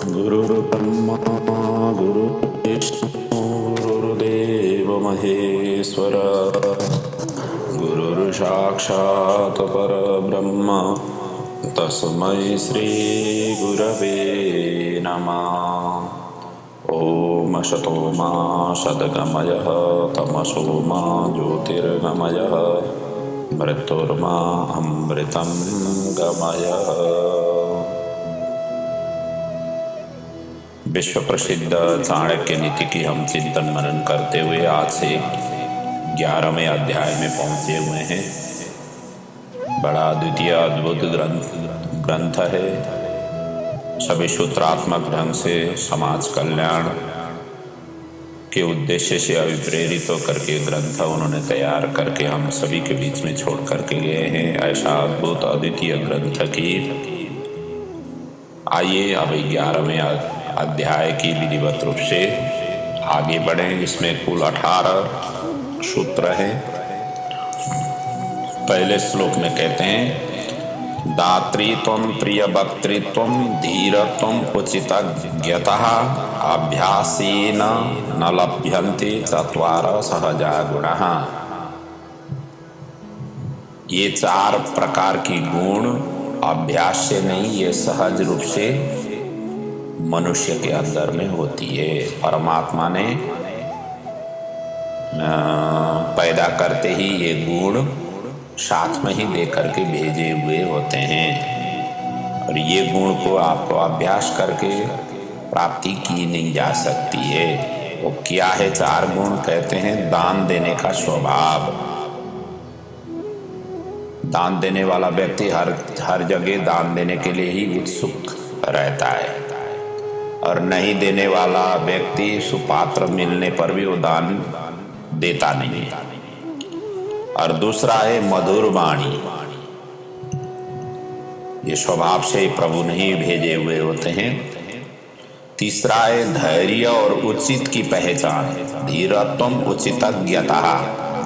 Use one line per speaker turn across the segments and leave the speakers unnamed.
गुरुर्ब्रह्मा गुरुर्विष्णु गुरुर्देव महेश्वर गुरुर्साक्षात् परब्रह्म तस्मै श्री गुरवे नमः। ओम शतो मा सद्गमयः तमसो मा ज्योतिर्गमयः मृत्युर्मा अमृतं गमयः। विश्व प्रसिद्ध चाणक्य नीति की हम चिंतन मनन करते हुए आज से 11वें अध्याय में पहुंचे हुए हैं। बड़ा द्वितीय अद्भुत ग्रंथ है। सभी सूत्रात्मक ढंग से समाज कल्याण के उद्देश्य से अभिप्रेरित होकर के ग्रंथ उन्होंने तैयार करके हम सभी के बीच में छोड़ करके गए हैं। ऐसा अद्भुत अद्वितीय ग्रंथ की आइए अब 11वें अध्याय की विधिवत रूप से आगे बढ़े। इसमें कुल 18 सूत्र हैं। पहले श्लोक में कहते हैं दातृत्वं प्रियवक्तृत्वं धीरत्वं उचितज्ञतः अभ्यासेन न लभ्यन्ते चत्वारः सहजा गुणाः। ये 4 प्रकार की गुण अभ्यास से नहीं, ये सहज रूप से मनुष्य के अंदर में होती है। परमात्मा ने पैदा करते ही ये गुण साथ में ही दे करके भेजे हुए होते हैं और ये गुण को आपको अभ्यास करके प्राप्ति की नहीं जा सकती है। वो क्या है 4 गुण? कहते हैं दान देने का स्वभाव। दान देने वाला व्यक्ति हर जगह दान देने के लिए ही उत्सुक रहता है और नहीं देने वाला व्यक्ति सुपात्र मिलने पर भी वो दान देता नहीं है। और दूसरा है मधुर वाणी। ये स्वभाव से प्रभु ने ही भेजे हुए होते हैं। तीसरा है धैर्य और उचित की पहचान। धीरत्वम उचितज्ञता,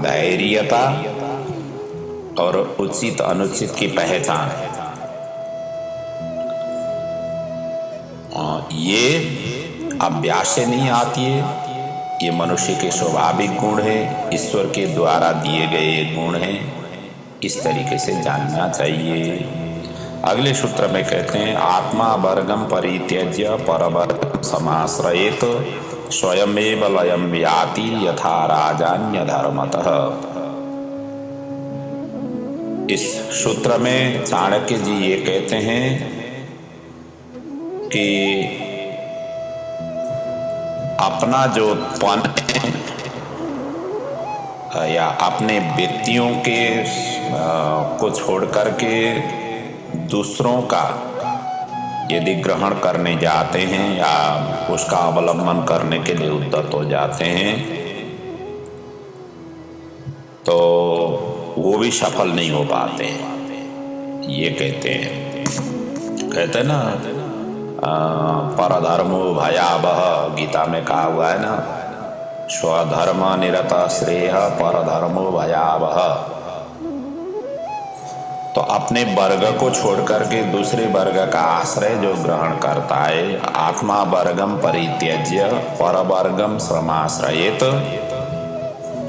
धैर्यता और उचित अनुचित की पहचान। ये अभ्यास से नहीं आती है, ये मनुष्य के स्वाभाविक गुण है, ईश्वर के द्वारा दिए गए गुण हैं। इस तरीके से जानना चाहिए। अगले सूत्र में कहते हैं आत्मा वर्गम परित्यज्य परवर्गम समाश्रयेत स्वयमेव लयम याति यथा राजान्य धर्मतः। इस सूत्र में चाणक्य जी ये कहते हैं कि अपना जो पन या अपने व्यक्तियों के को छोड़ करके दूसरों का यदि ग्रहण करने जाते हैं या उसका अवलंबन करने के लिए उद्यत हो जाते हैं तो वो भी सफल नहीं हो पाते। ये कहते हैं ना परधर्मो भयावह। गीता में कहा हुआ है ना, स्वधर्म निरत श्रेय परधर्मो भयावह। तो अपने वर्ग को छोड़ करके दूसरे वर्ग का आश्रय जो ग्रहण करता है, आत्मा वर्गम परित्यज्य परवर्गम श्रमाश्रयेत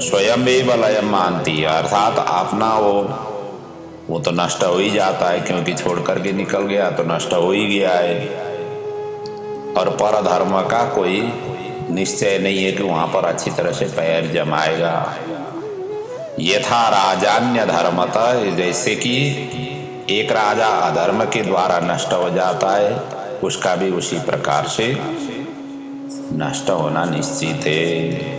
स्वयमेव लयम मानती। अर्थात अपना वो तो नष्ट हो ही जाता है, क्योंकि छोड़ करके निकल गया तो नष्ट हो ही गया है। और परधर्म का कोई निश्चय नहीं है कि वहां पर अच्छी तरह से पैर जमाएगा। यथा राजान्य धर्मतः, जैसे कि एक राजा अधर्म के द्वारा नष्ट हो जाता है, उसका भी उसी प्रकार से नष्ट होना निश्चित है।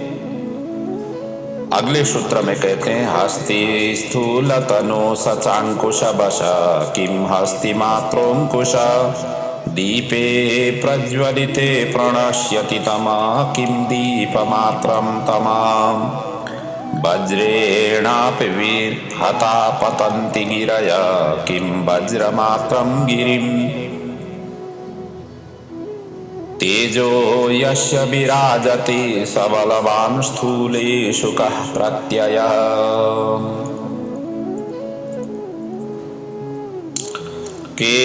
अगले सूत्र में कहते हैं हस्ति स्थूल तनो सचांकुश वश किम हस्ति मात्रोंकुश दीपे प्रज्वलिते प्रणश्यति तमा किम दीपमात्रं तमाम वज्रेणापि विहता पतन्ति गिरय किम वज्रमात्रं गिरिम तेजो यस्य विराजते सबलवान् स्थूलेषु कः प्रत्ययः। के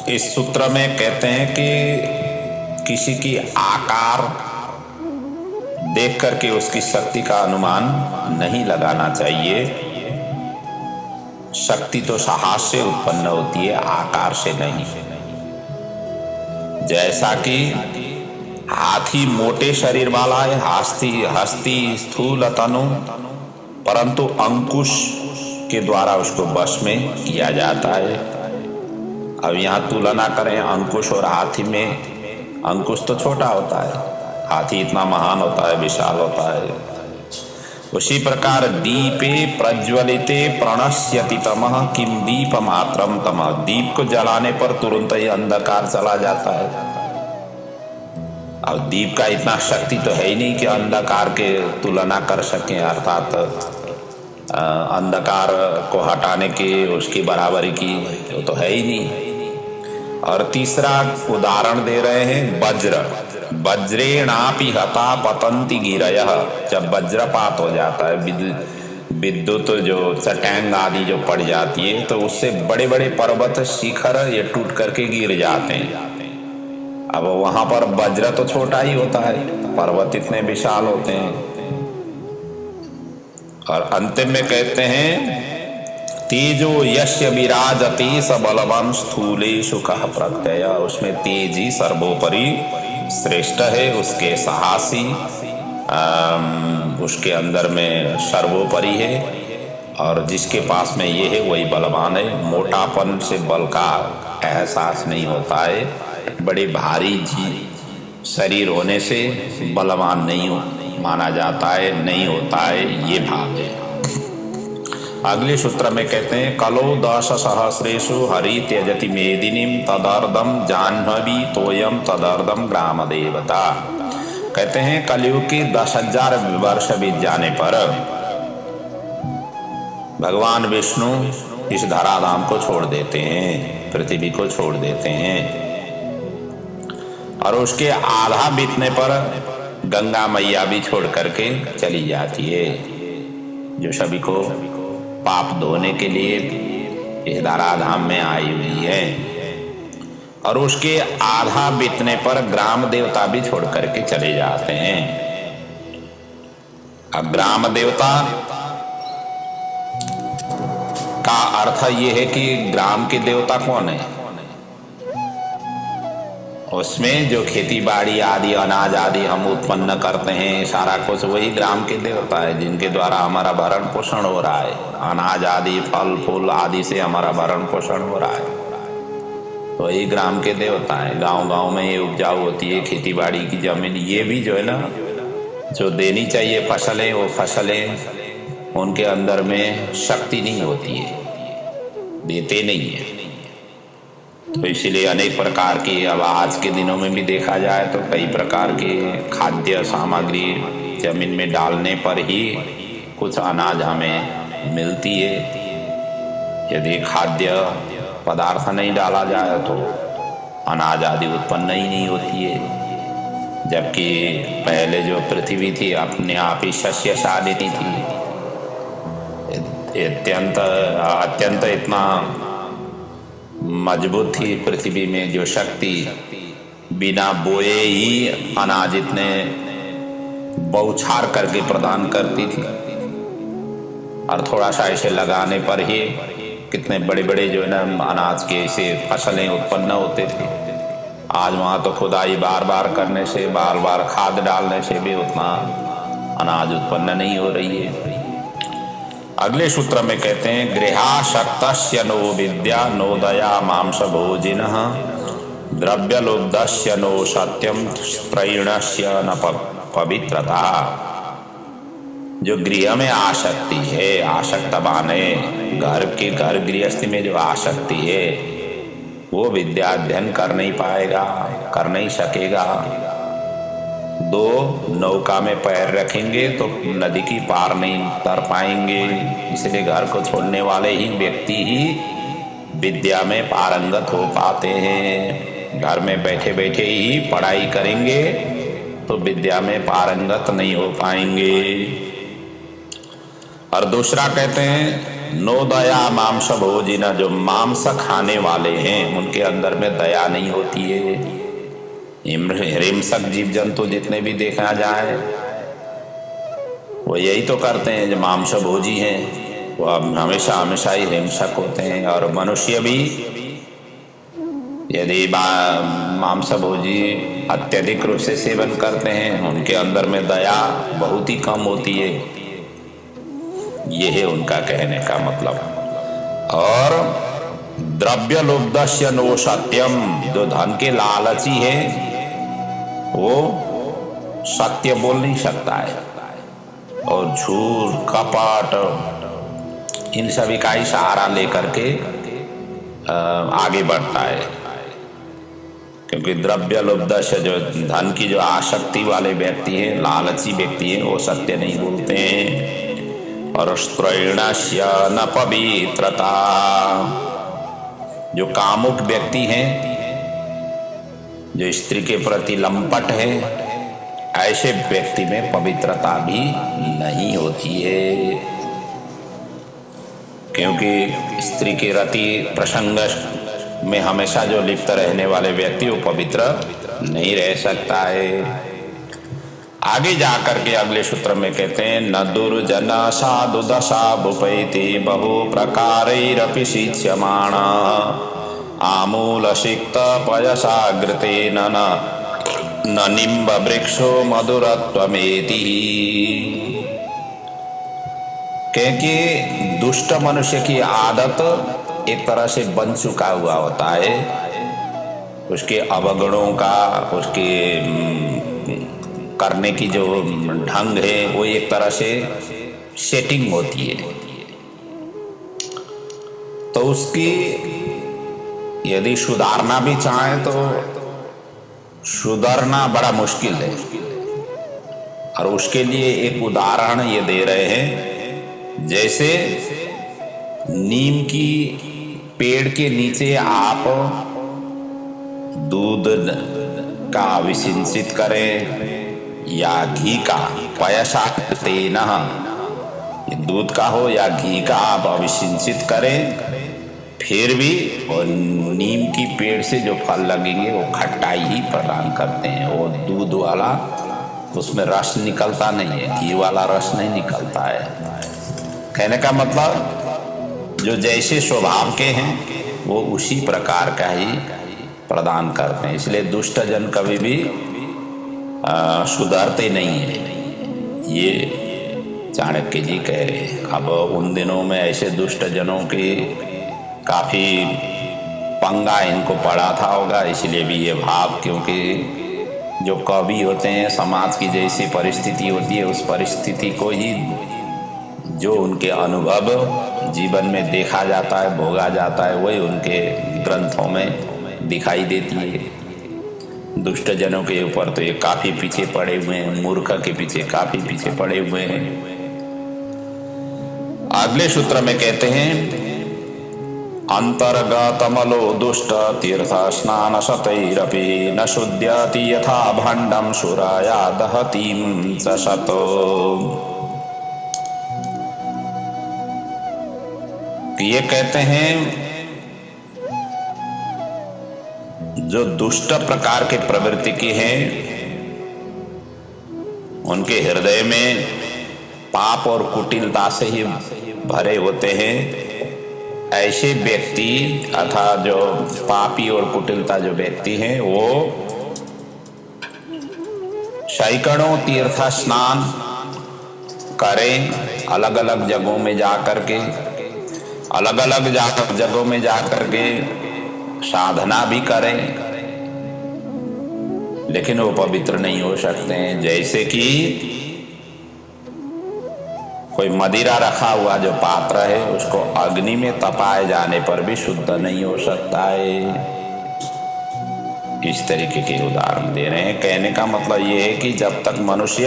इस सूत्र में कहते हैं कि किसी की आकार देख करके उसकी शक्ति का अनुमान नहीं लगाना चाहिए। शक्ति तो साहस से उत्पन्न होती है, आकार से नहीं। जैसा कि हाथी मोटे शरीर वाला है, हस्ती स्थूल तनु, परंतु अंकुश के द्वारा उसको वश में किया जाता है। अब यहाँ तुलना करें अंकुश और हाथी में, अंकुश तो छोटा होता है, हाथी इतना महान होता है, विशाल होता है। उसी प्रकार दीपे प्रज्वलिते प्रणश्यति तमः किम दीप मात्रम तमः, दीप को जलाने पर तुरंत ही अंधकार चला जाता है। अब दीप का इतना शक्ति तो है ही नहीं कि अंधकार के तुलना कर सकें, अर्थात अंधकार को हटाने की उसकी बराबरी की वो तो है ही नहीं। और तीसरा उदाहरण दे रहे हैं वज्र, वज्रेणापि हता पतंति गिरयः, जब वज्रपात हो जाता है, विद्युत जो चट्टान आदि जो पड़ जाती है, तो उससे बड़े बड़े पर्वत शिखर ये टूट करके गिर जाते हैं। अब वहां पर वज्र तो छोटा ही होता है, पर्वत इतने विशाल होते हैं। और अंतिम में कहते हैं तेजो यस्य विराजते स बलवान स्थूलेषु कः प्रत्यय, उसमें तेज ही सर्वोपरि श्रेष्ठ है, उसके साहसी उसके अंदर में सर्वोपरि है, और जिसके पास में ये है वही बलवान है। मोटापन से बल का एहसास नहीं होता है, बड़े भारी शरीर होने से बलवान नहीं माना जाता है, नहीं होता है, ये भाव है। अगले सूत्र में कहते हैं कलो 10 सहस्रेषु हरि त्यजति मेदिनीम तदर्दम जाह्नवी तोयम तदर्दम ग्राम देवता। कहते हैं कलयुग के 10,000 वर्ष बीत जाने पर भगवान विष्णु इस धराधाम को छोड़ देते हैं, पृथ्वी को छोड़ देते हैं, और उसके आधा बीतने पर गंगा मैया भी छोड़ करके चली जाती है, जो सभी को पाप धोने के लिए इस धराधाम में आई हुई है। और उसके आधा बीतने पर ग्राम देवता भी छोड़ करके चले जाते हैं। अब ग्राम देवता का अर्थ ये है कि ग्राम के देवता कौन है, उसमें जो खेती बाड़ी आदि अनाज आदि हम उत्पन्न करते हैं, सारा कुछ वही ग्राम के देवता है, जिनके द्वारा हमारा भरण पोषण हो रहा है। अनाज आदि फल फूल आदि से हमारा भरण पोषण हो रहा है, तो वही ग्राम के देवता है। गांव गांव में ये उपजाऊ होती है खेती बाड़ी की जमीन, ये भी जो है ना, जो देनी चाहिए फसलें, वो फसलें उनके अंदर में शक्ति नहीं होती है, देते नहीं है। तो इसीलिए अनेक प्रकार की, अब आज के दिनों में भी देखा जाए तो कई प्रकार की खाद्य सामग्री जमीन में डालने पर ही कुछ अनाज हमें मिलती है। यदि खाद्य पदार्थ नहीं डाला जाए तो अनाज आदि उत्पन्न ही नहीं होती है। जबकि पहले जो पृथ्वी थी अपने आप ही शस्यशालिनी थी, अत्यंत इतना मजबूत थी पृथ्वी में जो शक्ति, बिना बोए ही अनाज इतने बौछार करके प्रदान करती थी, और थोड़ा सा ऐसे लगाने पर ही कितने बड़े बड़े जो है ना अनाज के ऐसे फसलें उत्पन्न होते थे। आज वहाँ तो खुदाई बार बार करने से, बार बार खाद डालने से भी उतना अनाज उत्पन्न नहीं हो रही है। अगले सूत्र में कहते हैं गृहाशक्तस्य नो विद्या नो दया मांस भोजिनः द्रव्यलुब्धस्य नो सत्यम त्रैणस्य न पवित्रता। जो गृह में आसक्ति है, आसक्तवान है, घर गृहस्थी में जो आसक्ति है, वो विद्या अध्ययन कर नहीं पाएगा, कर नहीं सकेगा। दो नौका में पैर रखेंगे तो नदी की पार नहीं उतर पाएंगे। इसलिए घर को छोड़ने वाले ही व्यक्ति ही विद्या में पारंगत हो पाते हैं। घर में बैठे बैठे ही पढ़ाई करेंगे तो विद्या में पारंगत नहीं हो पाएंगे। और दूसरा कहते हैं नो दया मांस भोजिना, जो मांस खाने वाले हैं उनके अंदर में दया नहीं होती है। हिंसक जीव जंतु जितने भी देखा जाए वो यही तो करते हैं, जो मांस भोजी हैं वो हमेशा हमेशा ही हिंसक होते हैं। और मनुष्य भी यदि मांस भोजी अत्यधिक रूप से सेवन करते हैं उनके अंदर में दया बहुत ही कम होती है। ये है उनका कहने का मतलब। और द्रव्य लुब्धस्य नो सत्यम, जो धन के लालची है वो सत्य बोल नहीं सकता है और झूठ कपट इन सभी का ही सहारा लेकर के आगे बढ़ता है। क्योंकि द्रव्य लुब्धस्य, जो धन की जो आसक्ति वाले व्यक्ति हैं, लालची व्यक्ति हैं, वो सत्य नहीं बोलते हैं। और स्त्रैणस्य न पवित्रता, जो कामुक व्यक्ति हैं, जो स्त्री के प्रति लंपट है, ऐसे व्यक्ति में पवित्रता भी नहीं होती है। क्योंकि स्त्री के रति प्रसंग में हमेशा जो लिप्त रहने वाले व्यक्ति वो पवित्र नहीं रह सकता है। आगे जाकर के अगले सूत्र में कहते हैं न दुर्जन साधु दशा भुपैति बहु प्रकारैरपि शिच्यमाण आमूल सिक्त पयसाग्रते न निम्ब वृक्षो मधुरत्वमेति। क्योंकि दुष्ट मनुष्य की आदत एक तरह से बन चुका हुआ होता है, उसके अवगुणों का, उसके करने की जो ढंग है वो एक तरह से सेटिंग होती है। तो उसकी यदि सुधारना भी चाहे तो सुधरना बड़ा मुश्किल है। और उसके लिए एक उदाहरण ये दे रहे हैं, जैसे नीम की पेड़ के नीचे आप दूध का अभिसिंचित करें या घी का, पयसाग्रतेन, दूध का हो या घी का आप अभिसिंचित करें, फिर भी और नीम की पेड़ से जो फल लगेंगे वो खट्टाई ही प्रदान करते हैं। वो दूध वाला उसमें रस निकलता नहीं है, घी वाला रस नहीं निकलता है। कहने का मतलब जो जैसे स्वभाव के हैं वो उसी प्रकार का ही प्रदान करते हैं। इसलिए दुष्ट जन कभी भी सुधरते नहीं है, ये चाणक्य जी कह रहे हैं। अब उन दिनों में ऐसे दुष्ट जनों के काफी पंगा इनको पड़ा था होगा, इसलिए भी ये भाव, क्योंकि जो कवि होते हैं समाज की जैसी परिस्थिति होती है उस परिस्थिति को ही जो उनके अनुभव जीवन में देखा जाता है, भोगा जाता है, वही उनके ग्रंथों में दिखाई देती है। दुष्ट जनों के ऊपर तो ये काफी पीछे पड़े हुए हैं, मूर्ख के पीछे काफी पीछे पड़े हुए हैं। अगले सूत्र में कहते हैं अंतर्गतमलो दुष्ट तीर्थ स्नान शतैरपि न शुद्ध्यति यथा भाण्डं सुराया दहतीं च शतो। ये कहते हैं जो दुष्ट प्रकार के प्रवृत्ति की हैं उनके हृदय में पाप और कुटिलता से ही भरे होते हैं। ऐसे व्यक्ति अर्थात जो पापी और कुटिलता जो व्यक्ति हैं वो सैकड़ों तीर्थ स्नान करें, अलग अलग जगहों में जा करके, अलग अलग जगहों में जा करके साधना भी करें, लेकिन वो पवित्र नहीं हो सकते हैं। जैसे कि कोई मदिरा रखा हुआ जो पात्र है उसको अग्नि में तपाए जाने पर भी शुद्ध नहीं हो सकता है। इस तरीके के उदाहरण दे रहे हैं। कहने का मतलब ये है कि जब तक मनुष्य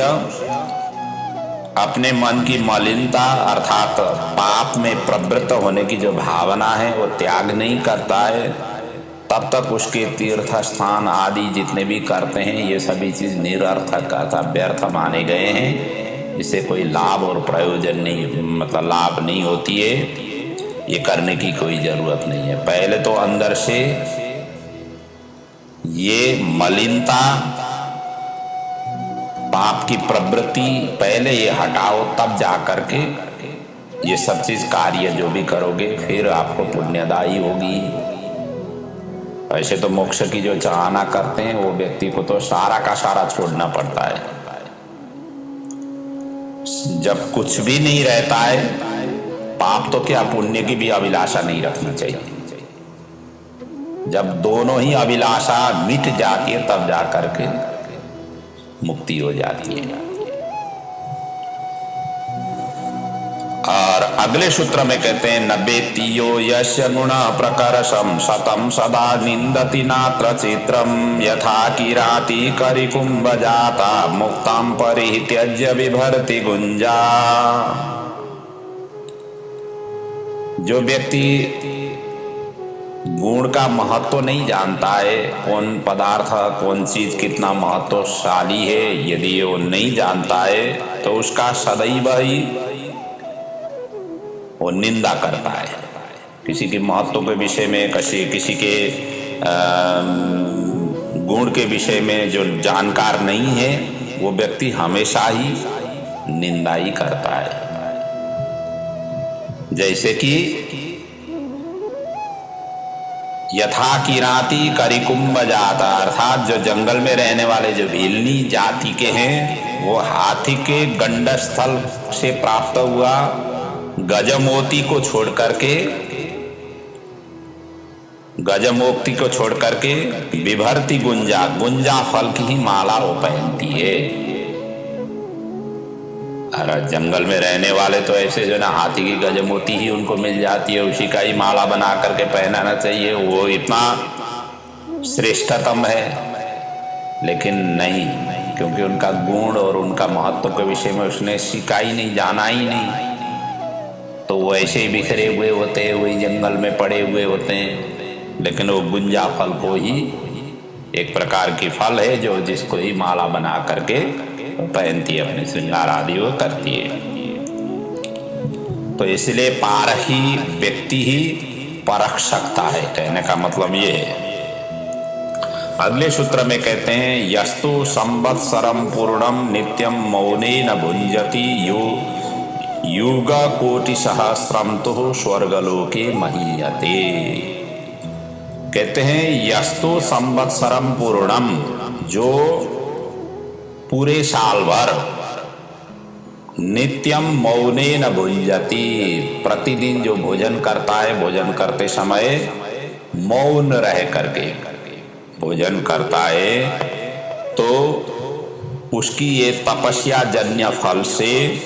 अपने मन की मलिनता अर्थात पाप में प्रवृत्त होने की जो भावना है वो त्याग नहीं करता है, तब तक उसके तीर्थ स्थान आदि जितने भी करते हैं ये सभी चीज निरर्थक अर्थात व्यर्थ माने गए हैं। इससे कोई लाभ और प्रयोजन नहीं, मतलब लाभ नहीं होती है, ये करने की कोई जरूरत नहीं है। पहले तो अंदर से ये मलिनता, पाप की प्रवृत्ति पहले ये हटाओ, तब जा करके ये सब चीज कार्य जो भी करोगे फिर आपको पुण्यदायी होगी। ऐसे तो मोक्ष की जो चाहना करते हैं वो व्यक्ति को तो सारा का सारा छोड़ना पड़ता है। जब कुछ भी नहीं रहता है, पाप तो क्या पुण्य की भी अभिलाषा नहीं रखनी चाहिए। जब दोनों ही अभिलाषा मिट जाती है तब जा करके मुक्ति हो जाती है। और अगले सूत्र में कहते हैं, नबेतियो यस्य गुण प्रकर्षम शतम सदा निंदति नात्र चित्रम यथा किराति करिकुंभ जाता मुक्तां परित्यज्य विभर्ति गुंजा। जो व्यक्ति गुण का महत्व नहीं जानता है, कौन पदार्थ कौन चीज कितना महत्वशाली है, यदि वो नहीं जानता है तो उसका सदैव ही वो निंदा करता है। किसी के महत्व के विषय में, किसी के गुण के विषय में जो जानकार नहीं है वो व्यक्ति हमेशा ही निंदा ही करता है। जैसे कि यथा किराती करिकुंभ जाता, अर्थात जो जंगल में रहने वाले जो भीलनी जाति के हैं वो हाथी के गंडस्थल से प्राप्त हुआ गजमोती को छोड़ करके विभर्ति गुंजा, गुंजा फल की ही माला वो पहनती है। अरे जंगल में रहने वाले तो ऐसे जो ना हाथी की गजमोती ही उनको मिल जाती है, उसी का ही माला बना करके पहनाना चाहिए, वो इतना श्रेष्ठतम है। लेकिन नहीं, क्योंकि उनका गुण और उनका महत्व के विषय में उसने सीखा ही नहीं, जाना ही नहीं, तो वो ऐसे ही बिखरे हुए होते हैं, वही जंगल में पड़े हुए होते हैं। लेकिन वो गुंजा फल को ही, एक प्रकार की फल है जो जिसको ही माला बना करके पहनती है, अपने श्रृंगार आदि वो करती है। तो इसलिए पारही व्यक्ति ही परख सकता है, कहने का मतलब ये है। अगले सूत्र में कहते हैं, यस्तु संवत्सरम पूर्णम नित्यम मौने न भुंजति युग कोटि सहस्रम तो स्वर्गलोके महीयते। कहते हैं यस्तु संवत्सरम पूर्णम, जो पूरे साल भर नित्यम मौने न भुंजति, प्रतिदिन जो भोजन करता है, भोजन करते समय मौन रह करके भोजन करता है, तो उसकी ये तपस्या जन्य फल से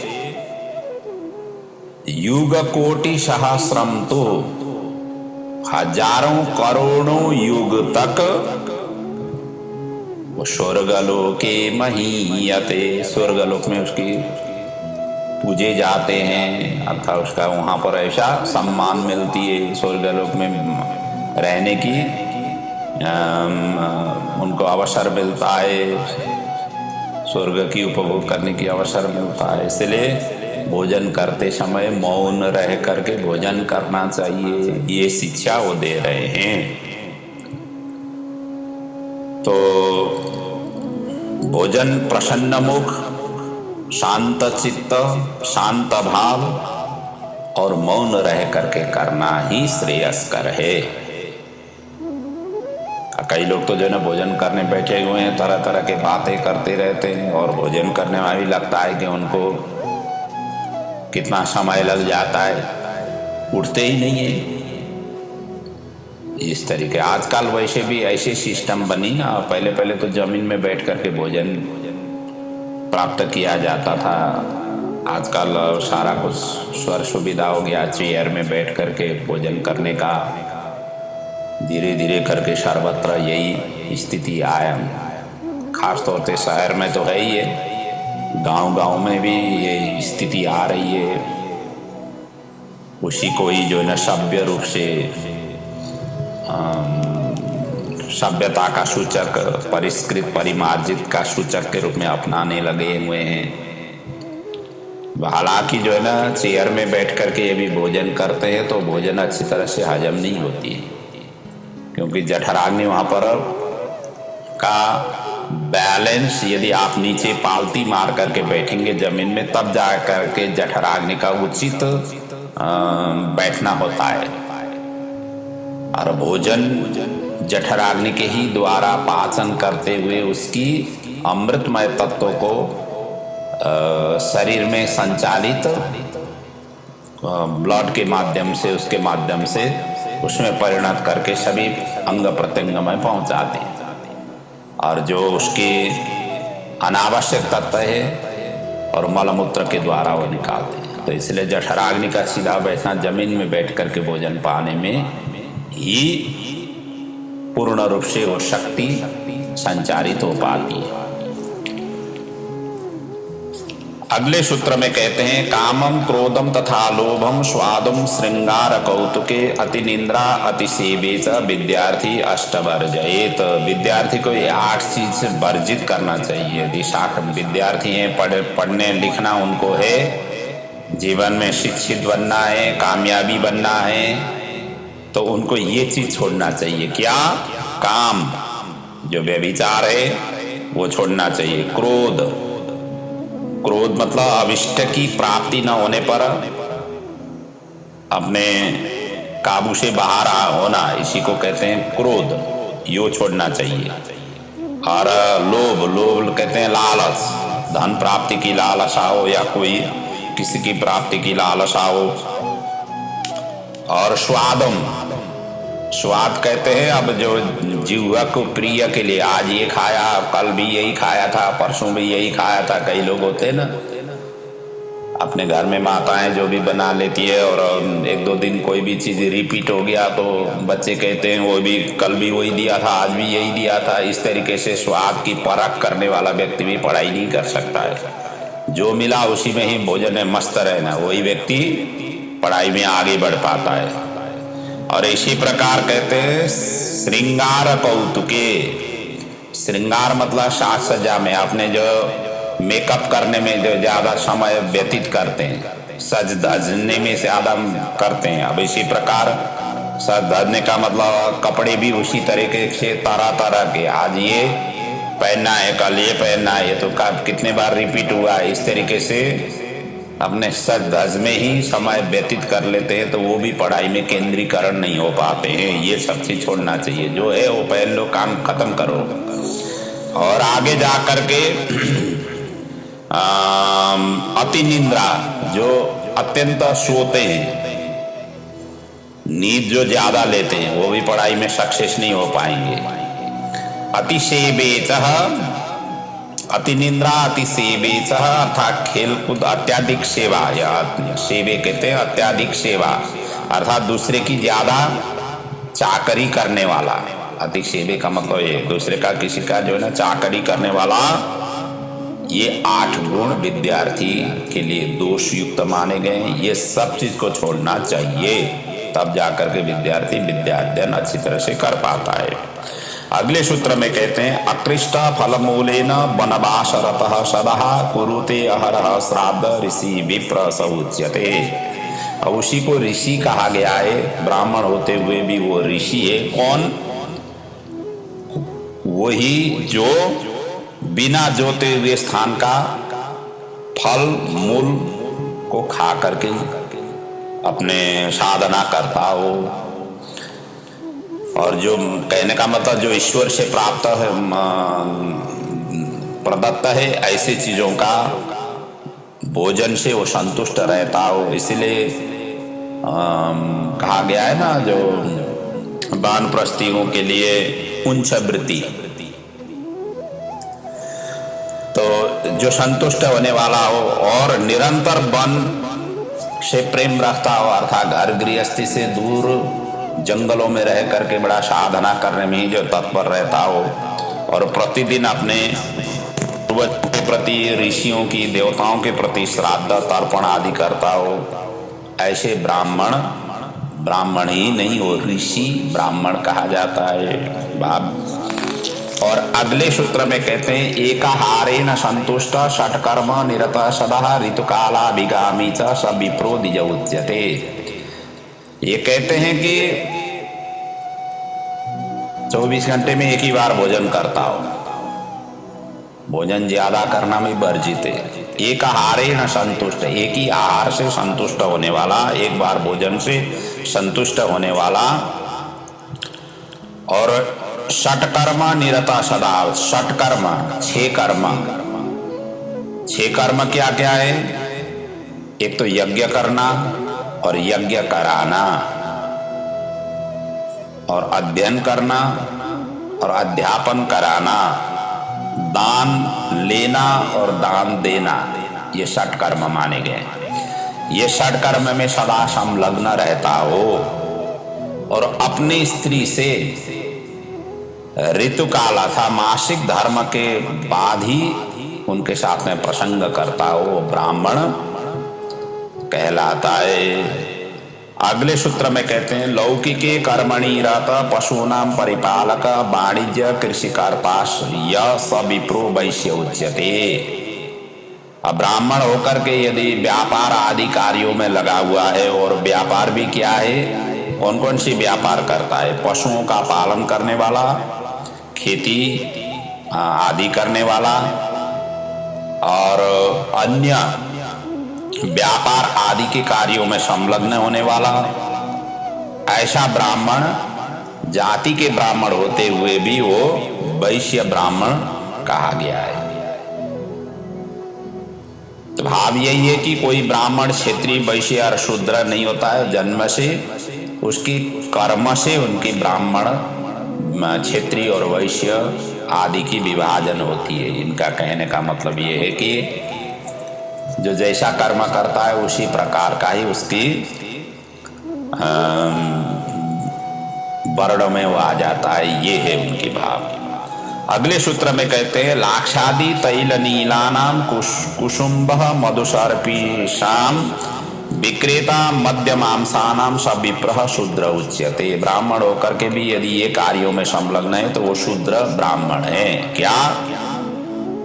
युग कोटि सहस्रम, तो हजारों करोड़ों युग तक वो स्वर्गलोके महीयते, स्वर्गलोक में उसकी पूजे जाते हैं, अर्थात उसका वहाँ पर ऐसा सम्मान मिलती है, स्वर्गलोक में रहने की उनको अवसर मिलता है, स्वर्ग की उपभोग करने की अवसर मिलता है। इसलिए भोजन करते समय मौन रह करके भोजन करना चाहिए, ये शिक्षा वो दे रहे हैं। तो भोजन प्रसन्न मुख, शांत चित्त, शांत भाव और मौन रह करके करना ही श्रेयस्कर है। कई लोग तो जो है ना भोजन करने बैठे हुए हैं, तरह तरह के बातें करते रहते हैं, और भोजन करने में भी लगता है कि उनको कितना समय लग जाता है, उठते ही नहीं है। इस तरीके आजकल वैसे भी ऐसे सिस्टम बनी ना, पहले पहले तो जमीन में बैठ करके भोजन प्राप्त किया जाता था, आजकल सारा कुछ स्वर सुविधा हो गया, चेयर में बैठ करके भोजन करने का धीरे धीरे करके सर्वत्र यही स्थिति आया। खास तौर पे शहर में तो है ही है, गांव गांव में भी ये स्थिति आ रही है। उसी को ही जो है ना सभ्य रूप से सभ्यता का सूचक, परिष्कृत परिमार्जित का सूचक के रूप में अपनाने लगे हुए हैं। हालांकि जो है ना चेयर में बैठ करके ये भी भोजन करते हैं तो भोजन अच्छी तरह से हजम नहीं होती है, क्योंकि जठराग्नि वहाँ पर का बैलेंस, यदि आप नीचे पालती मार करके बैठेंगे जमीन में तब जा करके जठराग्नि का उचित बैठना होता है। और भोजन जठराग्नि के ही द्वारा पाचन करते हुए उसकी अमृतमय तत्वों को शरीर में संचालित ब्लड के माध्यम से, उसके माध्यम से उसमें परिणत करके सभी अंग प्रत्यंग में पहुंचाते हैं, और जो उसके अनावश्यक तत्व है और मलमूत्र के द्वारा वो निकालते हैं। तो इसलिए जठराग्नि का सीधा बैठना, जमीन में बैठ करके भोजन पाने में ही पूर्ण रूप से वो शक्ति संचारित हो पाती है। अगले सूत्र में कहते हैं कामम क्रोधम तथा लोभम स्वादम श्रृंगार कौतुके अति निंद्रा अति सेवे च विद्यार्थी अष्टवर्जयेत। विद्यार्थी को ये 8 चीज से वर्जित करना चाहिए। यदि विद्यार्थी हैं, पढ़ने लिखना उनको है, जीवन में शिक्षित बनना है, कामयाबी बनना है, तो उनको ये चीज छोड़ना चाहिए। क्या? काम, जो व्यभिचार है वो छोड़ना चाहिए। क्रोध मतलब अभिष्ट की प्राप्ति न होने पर अपने काबू से बाहर होना, इसी को कहते हैं क्रोध, यो छोड़ना चाहिए। और लोभ कहते हैं लालच, धन प्राप्ति की लालसा हो या कोई किसी की प्राप्ति की लालसा हो। और स्वाद कहते हैं अब जो जीवा को प्रिय के लिए, आज ये खाया, कल भी यही खाया था, परसों भी यही खाया था। कई लोग होते हैं ना, अपने घर में माताएं जो भी बना लेती है और 1-2 दिन कोई भी चीज रिपीट हो गया तो बच्चे कहते हैं वो भी कल भी वही दिया था, आज भी यही दिया था। इस तरीके से स्वाद की परख करने वाला व्यक्ति भी पढ़ाई नहीं कर सकता है। जो मिला उसी में ही भोजन में मस्त रहना, वही व्यक्ति पढ़ाई में आगे बढ़ पाता है। और इसी प्रकार कहते हैं श्रृंगार कौतुके। श्रृंगार मतलब साज सज्जा में, आपने जो मेकअप करने में जो ज्यादा समय व्यतीत करते हैं, सज धजने में ज्यादा करते हैं। अब इसी प्रकार सज धजने का मतलब कपड़े भी उसी तरीके से तरह तरह के, आज ये पहनना है, कल ये पहनना है, तो कितने बार रिपीट हुआ है। इस तरीके से अपने सज धज में ही समय व्यतीत कर लेते हैं, तो वो भी पढ़ाई में केंद्रीकरण नहीं हो पाते हैं। ये सब चीज छोड़ना चाहिए। जो है वो पहन लो, काम खत्म करो। और आगे जा करके अति निंद्रा, जो अत्यंत सोते हैं, नींद जो ज्यादा लेते हैं, वो भी पढ़ाई में सक्सेस नहीं हो पाएंगे। अति सेवे अति निंद्रा अति सेवे अर्थात खेलकूद, अत्याधिक सेवा, या सेवे कहते हैं अत्याधिक सेवा, अर्थात दूसरे की ज्यादा चाकरी करने वाला। अति सेवे का मतलब ये दूसरे का, किसी का जो है ना चाकरी करने वाला। ये 8 गुण विद्यार्थी के लिए दोष युक्त माने गए हैं। ये सब चीज को छोड़ना चाहिए, तब जाकर के विद्यार्थी विद्या अध्ययन अच्छी तरह से कर पाता है। अगले सूत्र में कहते हैं अकृष्ट फल मूलेन वनवासरतः सदः कुरुते अहरः श्राद्ध ऋषि विप्र स उच्यते। अब उसी को ऋषि कहा गया है, ब्राह्मण होते हुए भी वो ऋषि है। कौन? वही जो बिना जोते हुए स्थान का फल मूल को खा करके अपने साधना करता हो, और जो कहने का मतलब जो ईश्वर से प्राप्त है, प्रदत्त है, ऐसी चीजों का भोजन से वो संतुष्ट रहता हो। इसलिए कहा गया है ना, जो वानप्रस्थियों के लिए उच्च वृत्ति, तो जो संतुष्ट होने वाला हो और निरंतर वन से प्रेम रखता हो, अर्थात घर गृहस्थी से दूर जंगलों में रह करके बड़ा साधना करने में ही जो तत्पर रहता हो, और प्रतिदिन अपने पूर्वजों के प्रति, ऋषियों की, देवताओं के प्रति श्राद्ध तर्पण आदि करता हो, ऐसे ब्राह्मण ही नहीं, वो ऋषि ब्राह्मण कहा जाता है। और अगले सूत्र में कहते हैं एकाहारेण संतुष्ट षट्कर्म निरत सदा ऋतुकालाभिगामी च स विप्रो द्विज उच्यते। ये कहते हैं कि 24 घंटे में एक ही बार भोजन करता हो, भोजन ज्यादा करना में वर्जित है। एक आहारेण संतुष्ट, एक ही आहार से संतुष्ट होने वाला, एक बार भोजन से संतुष्ट होने वाला, और षट्कर्म निरता सदा। षट्कर्म 6 कर्म, 6 कर्म क्या क्या है? एक तो यज्ञ करना और यज्ञ कराना, और अध्ययन करना और अध्यापन कराना, दान लेना और दान देना, ये षट्कर्म माने गए। ये षट्कर्म में सदा संलग्न रहता हो और अपनी स्त्री से ऋतुकाल अथा मासिक धर्म के बाद ही उनके साथ में प्रसंग करता हो, ब्राह्मण कहलाता है। अगले सूत्र में कहते हैं लौकिके कर्मणि रत पशूनां परिपालक वाणिज्य कृषि कार्पास यह स विप्रो वैश्य उच्यते। अब ब्राह्मण होकर के यदि व्यापार आदि कार्यों में लगा हुआ है, और व्यापार भी क्या है, कौन कौन सी व्यापार करता है? पशुओं का पालन करने वाला, खेती आदि करने वाला, और अन्य व्यापार आदि के कार्यों में संलग्न होने वाला, ऐसा ब्राह्मण जाति के ब्राह्मण होते हुए भी वो वैश्य ब्राह्मण कहा गया है। तो भाव यही है कि कोई ब्राह्मण क्षत्रिय वैश्य और शूद्र नहीं होता है, जन्म से, उसकी कर्म से उनकी ब्राह्मण क्षत्रिय और वैश्य आदि की विभाजन होती है। इनका कहने का मतलब ये है कि जो जैसा कर्म करता है उसी प्रकार का ही उसकी वर्ण में वो आ जाता है, ये है उनकी भाव। अगले सूत्र में कहते हैं लाक्षादि तैल नीलानाम कुसुम्भ मधुसर्पीशाम विक्रेता मध्य मांसानाम सब विप्रह शूद्र उच्यते। ब्राह्मण होकर के भी यदि ये कार्यों में संलग्न है तो वो शूद्र ब्राह्मण है। क्या?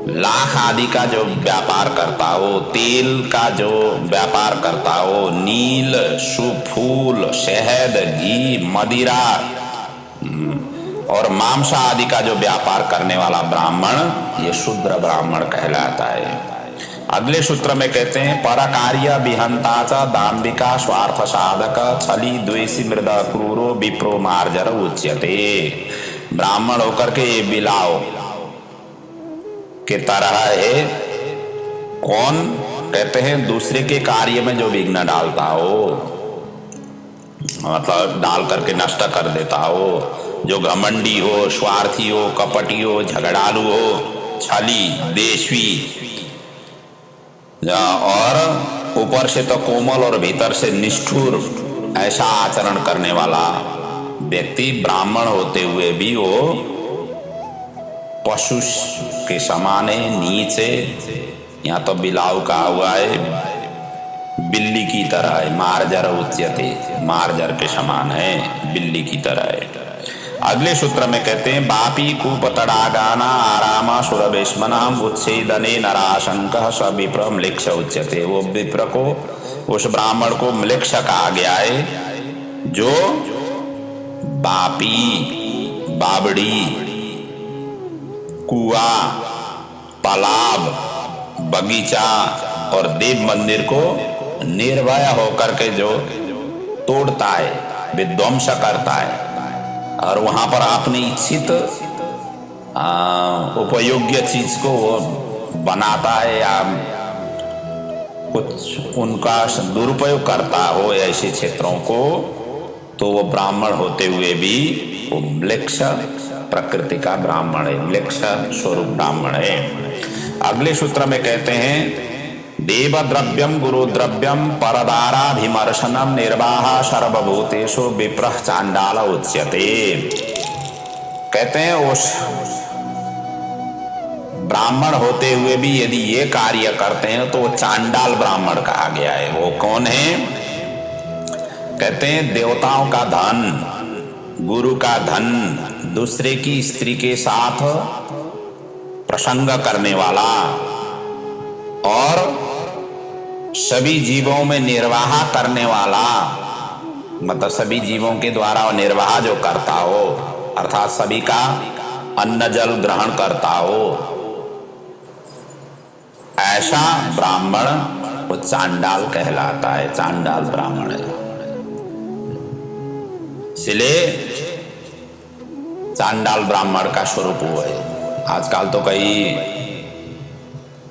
लाख आदि का जो व्यापार करता हो, तेल का जो व्यापार करता हो, नील, फूल, शहद, घी, मदिरा और मांस आदि का जो व्यापार करने वाला ब्राह्मण, ये शूद्र ब्राह्मण कहलाता है। अगले सूत्र में कहते हैं परकार्य विहंता च दाम्भिका स्वार्थ साधक छली द्वेषी मृद क्रूरो विप्रो मार्जर उच्यते। ब्राह्मण होकर के ये बिलाव के तरह है। कौन? कहते हैं दूसरे के कार्य में जो विघ्न डालता हो, मतलब डाल करके नष्ट कर देता हो, जो घमंडी हो, स्वार्थी हो, कपटी हो, झगड़ालू हो, छली, देशवी, और ऊपर से तो कोमल और भीतर से निष्ठुर, ऐसा आचरण करने वाला व्यक्ति ब्राह्मण होते हुए भी वो पशु के समान है, नीच है। यहाँ तो बिलाव कहा हुआ है, बिल्ली की तरह है, मार्जर उच्यते, मार्जर के समान है, बिल्ली की तरह है। अगले सूत्र में कहते हैं बापी कूपतड़ागाना आरामा सुरभेश्मनाम उच्छेदने नराशंक स विप्र म्लेक्ष उच्यते। वो विप्र को, उस ब्राह्मण को म्लेक्ष कहा गया है जो बापी, बावड़ी, कुआ, तालाब, बगीचा और देव मंदिर को निर्भय होकर के जो तोड़ता है, विध्वंस करता है, और वहां पर अपनी इच्छित उपयोग्य चीज को वो बनाता है या कुछ उनका दुरुपयोग करता हो ऐसे क्षेत्रों को, तो वो ब्राह्मण होते हुए भी वो म्लेच्छ प्रकृति का ब्राह्मण है, म्लेच्छ स्वरूप ब्राह्मण है। अगले सूत्र में कहते हैं देव द्रव्यम गुरु द्रव्यम परदाराभिमर्शनम निर्वाह सर्वभूतेषु विप्रः चांडाल उच्यते। कहते हैं उस ब्राह्मण होते हुए भी यदि ये कार्य करते हैं तो वो चांडाल ब्राह्मण कहा गया है। वो कौन है? कहते हैं देवताओं का धन, गुरु का धन, दूसरे की स्त्री के साथ प्रसंग करने वाला और सभी जीवों में निर्वाह करने वाला, मतलब सभी जीवों के द्वारा निर्वाह जो करता हो, अर्थात सभी का अन्न जल ग्रहण करता हो, ऐसा ब्राह्मण वो चांडाल कहलाता है, चांडाल ब्राह्मण है। इसलिए चांडाल ब्राह्मण का स्वरूप वो है। आजकल तो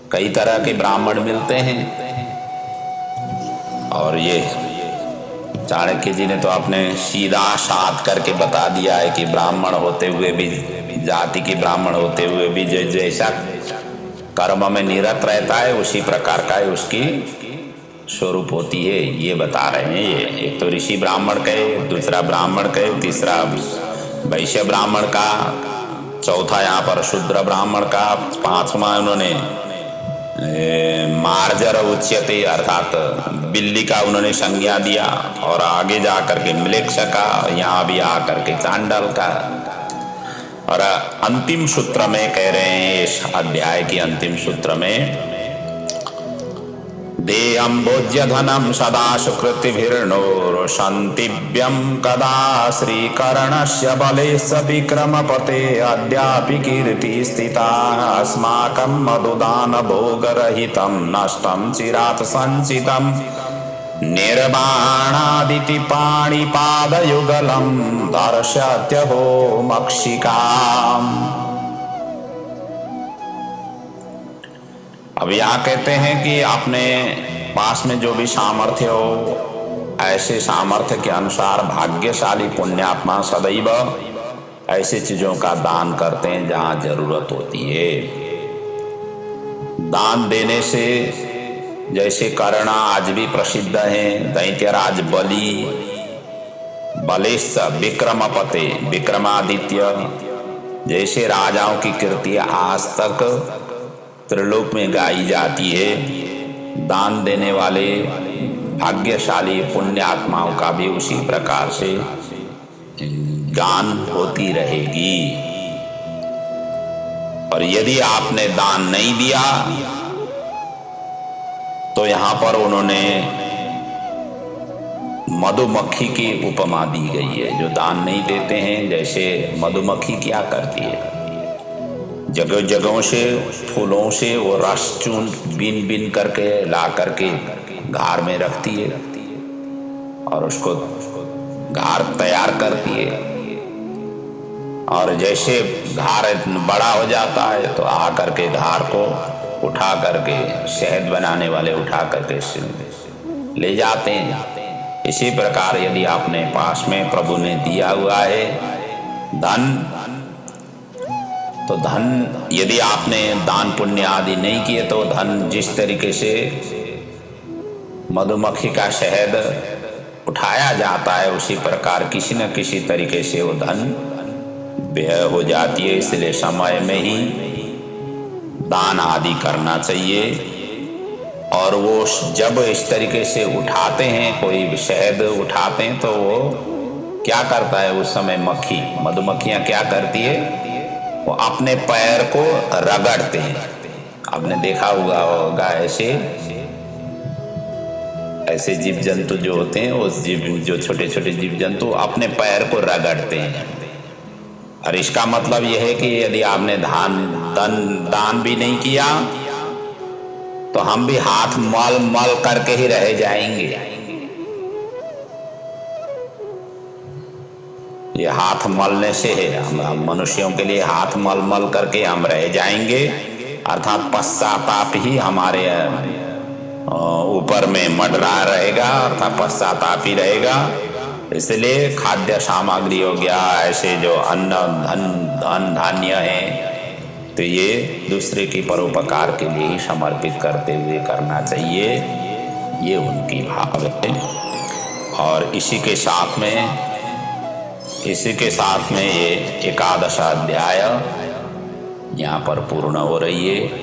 कई तरह के ब्राह्मण मिलते हैं, और ये चाणक्य जी ने तो आपने सीधा साध करके बता दिया है कि ब्राह्मण होते हुए भी, जाति के ब्राह्मण होते हुए भी जैसा कर्म में निरत रहता है उसी प्रकार का उसकी स्वरूप होती है, ये बता रहे हैं। ये एक तो ऋषि ब्राह्मण कहे, दूसरा ब्राह्मण कहे, तीसरा वैश्य ब्राह्मण का, चौथा यहाँ पर शूद्र ब्राह्मण का, पांचवा उन्होंने मार्जर उच्यते अर्थात बिल्ली का उन्होंने संज्ञा दिया, और आगे जा करके म्लेच्छ का, यहाँ भी आकर के चांडाल का। और अंतिम सूत्र में कह रहे हैं, इस अध्याय की अंतिम सूत्र में, देयं भोज्य धनम सदा सुकृतिभिर्नो शांतिव्यम कदा श्रीकरणस्य बलेस्य विक्रमपते अद्यापि कीर्ति स्थिता अस्माकं मधुदान भोगरहितं नष्टं चिरात् संचितं निर्वाणादिति पाणिपादयुगलं दर्शत्यहो मक्षिकाम्। अब यहाँ कहते हैं कि अपने पास में जो भी सामर्थ्य हो, ऐसे सामर्थ्य के अनुसार भाग्यशाली पुण्यात्मा सदैव ऐसे चीजों का दान करते हैं जहाँ जरूरत होती है। दान देने से, जैसे कर्ण आज भी प्रसिद्ध है, दैत्यराज बलि, बलेश विक्रमपते, विक्रमादित्य जैसे राजाओं की कीर्ति आज तक त्रिलोक में गाई जाती है। दान देने वाले भाग्यशाली पुण्यात्माओं का भी उसी प्रकार से गान होती रहेगी। और यदि आपने दान नहीं दिया तो यहाँ पर उन्होंने मधुमक्खी की उपमा दी गई है। जो दान नहीं देते हैं, जैसे मधुमक्खी क्या करती है, जगह जगहों से फूलों से वो रस चून बीन बीन करके ला करके घार में रखती है और उसको घार तैयार करती है। और जैसे घार बड़ा हो जाता है तो आ करके घार को उठा करके, शहद बनाने वाले उठा करके ले जाते हैं। इसी प्रकार यदि आपने पास में प्रभु ने दिया हुआ है धन, तो धन यदि आपने दान पुण्य आदि नहीं किए तो धन जिस तरीके से मधुमक्खी का शहद उठाया जाता है उसी प्रकार किसी न किसी तरीके से वो धन व्यय हो जाती है। इसलिए समय में ही दान आदि करना चाहिए। और वो जब इस तरीके से उठाते हैं, कोई शहद उठाते हैं, तो वो क्या करता है उस समय मधुमक्खियां क्या करती है, वो अपने पैर को रगड़ते हैं। आपने देखा होगा ऐसे जीव जंतु जो होते हैं, उस जो छोटे छोटे जीव जंतु अपने पैर को रगड़ते हैं। और इसका मतलब यह है कि यदि आपने दान भी नहीं किया तो हम भी हाथ मल मल करके ही रह जाएंगे। ये हाथ मलने से है, हम मनुष्यों के लिए हाथ मल मल करके हम रह जाएंगे, अर्थात पश्चाताप ही हमारे ऊपर में मंडरा रहेगा, अर्थात पश्चाताप ही रहेगा। इसलिए खाद्य सामग्री हो गया, ऐसे जो अन्न धन धान्य है, तो ये दूसरे के परोपकार के लिए ही समर्पित करते हुए करना चाहिए। ये उनकी भाव है। और इसी के साथ में ये एकादश अध्याय यहाँ पर पूर्ण हो रही है।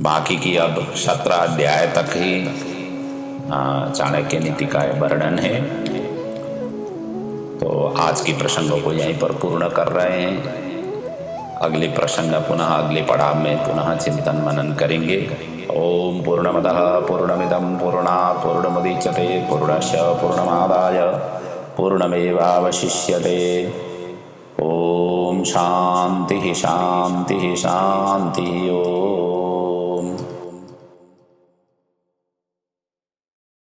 बाकी की अब 17 अध्याय तक ही चाणक्य नीति का वर्णन है। तो आज की प्रसंगों को यहीं पर पूर्ण कर रहे हैं। अगले प्रसंग पुनः अगले पड़ाव में पुनः चिंतन मनन करेंगे। ओम पूर्णमदः पूर्णमिदं पूर्णात् पूर्णमुदच्यते पूर्णस्य पूर्णमादाय पूर्णमेवावशिष्यते। ओम शांति शांति शांति। ओम।